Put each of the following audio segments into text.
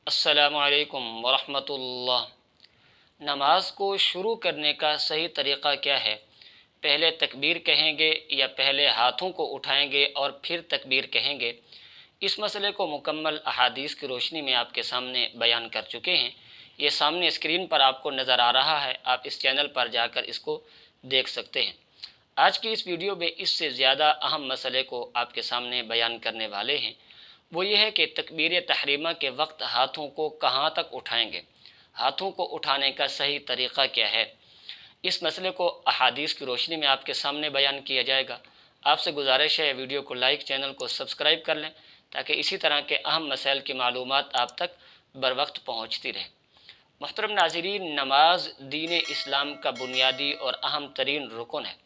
अस्सलामु अलैकुम वरहमतुल्लाह। नमाज को शुरू करने का सही तरीक़ा क्या है? पहले तकबीर कहेंगे या पहले हाथों को उठाएंगे और फिर तकबीर कहेंगे? इस मसले को मुकम्मल अहादीस की रोशनी में आपके सामने बयान कर चुके हैं। ये सामने स्क्रीन पर आपको नज़र आ रहा है, आप इस चैनल पर जाकर इसको देख सकते हैं। आज की इस वीडियो में इससे ज़्यादा अहम मसले को आपके सामने बयान करने वाले हैं। वो ये है कि तकबीर तहरीमा के वक्त हाथों को कहाँ तक उठाएंगे, हाथों को उठाने का सही तरीक़ा क्या है। इस मसले को अहादीस की रोशनी में आपके सामने बयान किया जाएगा। आपसे गुजारिश है वीडियो को लाइक, चैनल को सब्सक्राइब कर लें ताकि इसी तरह के अहम मसाइल की मालूमात आप तक बर वक्त पहुँचती रहे। मुहतरम नाज़रीन, नमाज दीन इस्लाम का बुनियादी और अहम तरीन रुकन है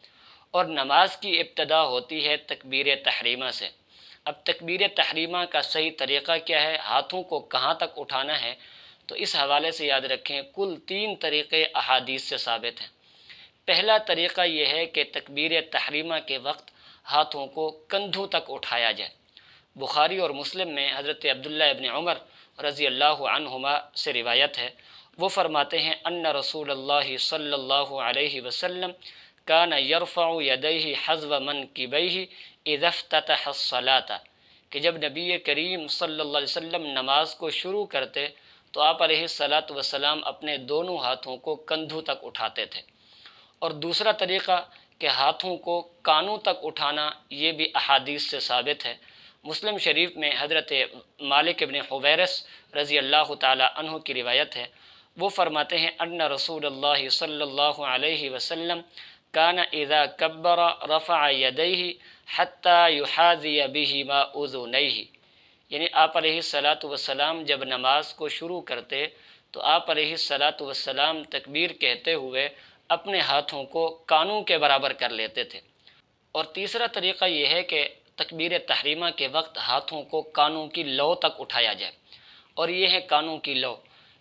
और नमाज की इब्तदा होती है तकबीर तहरीमा से। अब तकबीर तहरीमा का सही तरीक़ा क्या है, हाथों को कहाँ तक उठाना है, तो इस हवाले से याद रखें कुल 3 तरीक़े अहादीस से साबित हैं। पहला तरीक़ा यह है कि तकबीर तहरीमा के वक्त हाथों को कंधों तक उठाया जाए। बुखारी और मुस्लिम में हज़रत अब्दुल्लाह इब्न उमर रज़ी अल्लाहु अन्हुमा से रिवायत है। वो फरमाते हैं अन्ना रसूलुल्लाह सल्लल्लाहु अलैहि वसल्लम कान यरफ़उ यदैहि हज़्व मनकिबैहि इज़ा इफ़्ततह अस्सलात, कि जब नबी करीम सल्लल्लाहु अलैहि वसल्लम नमाज को शुरू करते तो आप अलैहिस्सलातु वस्सलाम अपने दोनों हाथों को कंधों तक उठाते थे। और दूसरा तरीक़ा कि हाथों को कानों तक उठाना, ये भी अहादीस से साबित है। मुस्लिम शरीफ में हज़रत मालिक इब्न हुवैरिस रज़ी अल्लाह ताला अन्हु की रिवायत है। वो फरमाते हैं अन्ना रसूलुल्लाह सल्लल्लाहु अलैहि वसल्लम काना इज़ा कब्बरा रफ़अ यदैहि हत्ता युहाज़िय बिहिमा उज़ुनैहि, यानी आप अलैहिस्सलातु वस्सलाम जब नमाज को शुरू करते तो आप अलैहिस्सलातु वस्सलाम तकबीर कहते हुए अपने हाथों को कानों के बराबर कर लेते थे। और तीसरा तरीक़ा यह है कि तकबीर तहरीमा के वक्त हाथों को कानों की लौ तक उठाया जाए, और ये है कानों की लौ।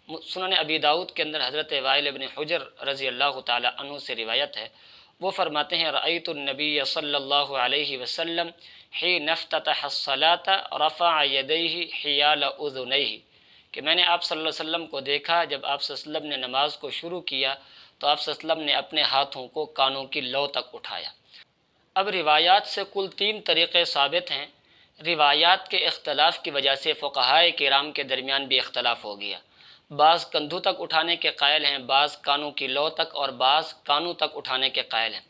सुनन अबी दाऊद के अंदर हज़रत वाइल इब्न हुजर रज़ी अल्लाह ताला अन्हु से रिवायत है। वो फरमाते हैं रअयतु नबी सल्लल्लाहु अलैहि वसल्लम हिन इफ़्ततह अस्सलात रफ़अ यदैहि हियाल उज़ुनैहि, कि मैंने आप सल्लल्लाहु अलैहि वसल्लम को देखा जब आप सल्लल्लाहु अलैहि वसल्लम ने नमाज को शुरू किया तो आप सल्लल्लाहु अलैहि वसल्लम ने अपने हाथों को कानों की लौ तक उठाया। अब रिवायात से कुल 3 तरीक़े साबित हैं। रिवायात के इख्तलाफ की वजह से फ़ुक़हाए किराम के दरमियान भी इख्तलाफ हो गया। बाज़ कंधों तक उठाने के कायल हैं, बाज़ कानों की लौ तक, और बाज़ कानों तक उठाने के कायल हैं।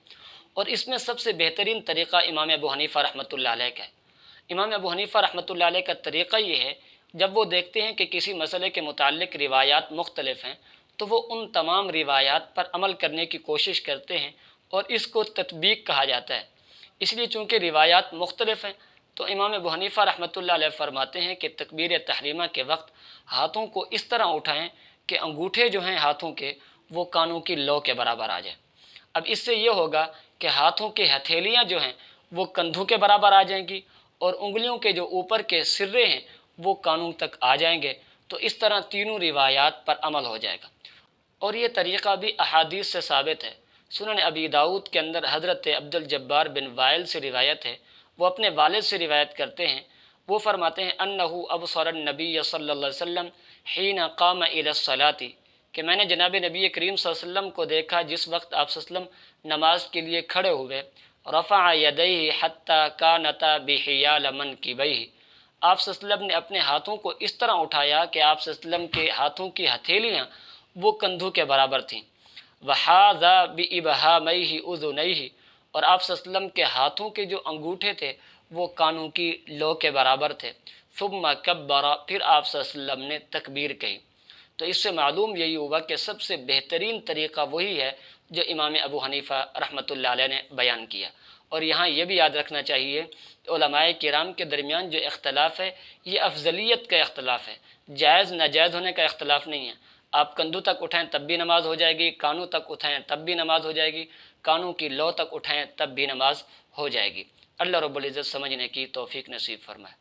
और इसमें सबसे बेहतरीन तरीक़ा इमाम अबू हनीफ़ा रहमतुल्लाह अलैह का है। इमाम अबू हनीफ़ा रहमतुल्लाह अलैह का तरीक़ा ये है, जब वो देखते हैं कि किसी मसले के मुताल्लिक़ रिवायात मुख्तलिफ़ हैं तो वो उन तमाम रिवायात पर अमल करने की कोशिश करते हैं, और इसको तत्बीक कहा जाता है। इसलिए चूँकि रिवायात मुख्तलिफ़ हैं तो इमाम अबू हनीफ़ा रहमतुल्लाह अलैह फरमाते हैं कि तकबीर तहरीमा के वक्त हाथों को इस तरह उठाएं कि अंगूठे जो हैं हाथों के वो कानों की लौ के बराबर आ जाए। अब इससे ये होगा कि हाथों की हथेलियाँ जो हैं वो कंधों के बराबर आ जाएंगी और उंगलियों के जो ऊपर के सिर्रे हैं वो कानों तक आ जाएंगे। तो इस तरह तीनों रिवायात पर अमल हो जाएगा। और ये तरीक़ा भी अहादीस से साबित है। सुनन अबी दाऊद के अंदर हज़रत अब्दुल जब्बार बिन वाइल से रिवायत है। वो अपने वालिद से रिवायत करते हैं। वो फरमाते हैं अन्नहु अबसर नबी सल्लल्लाहु अलैहि वसल्लम हीन क़ाम इला सलाती, कि मैंने जनाब नबी करीम सल्लल्लाहु अलैहि वसल्लम को देखा जिस वक्त आप सल्लल्लाहु अलैहि वसल्लम नमाज के लिए खड़े हुए। रफ़अ यदैहि हत्ता कानता बिहियाल मनकिबैहि, आप सल्लल्लाहु अलैहि वसल्लम ने अपने हाथों को इस तरह उठाया कि आप सल्लल्लाहु अलैहि वसल्लम के हाथों की हथेलियाँ वो कंधों के बराबर थीं। वहाज़ा बिइबहामैहि उज़ुनैहि, और आप सल्लल्लाहु अलैहि वसल्लम के हाथों के जो अंगूठे थे वो कानों की लौ के बराबर थे। सुम्मा कब्बरा, फिर आप सल्लल्लाहु अलैहि वसल्लम ने तकबीर कही। तो इससे मालूम यही हुआ कि सबसे बेहतरीन तरीक़ा वही है जो इमाम अबू हनीफ़ा रहमतुल्लाह अलैह ने बयान किया। और यहाँ ये भी याद रखना चाहिए कि उलमाए किराम के दरमियान जो इख्तलाफ है ये अफजलियत का इख्तलाफ है, जायज़ नाजायज़ होने का इख्तलाफ नहीं है। आप कंधों तक उठाएं तब भी नमाज हो जाएगी, कानों तक उठाएं तब भी नमाज हो जाएगी, कानों की लौ तक उठाएं तब भी नमाज हो जाएगी। अल्लाह रब्बुल इज़्ज़त समझने की तौफ़ीक नसीब फरमाए।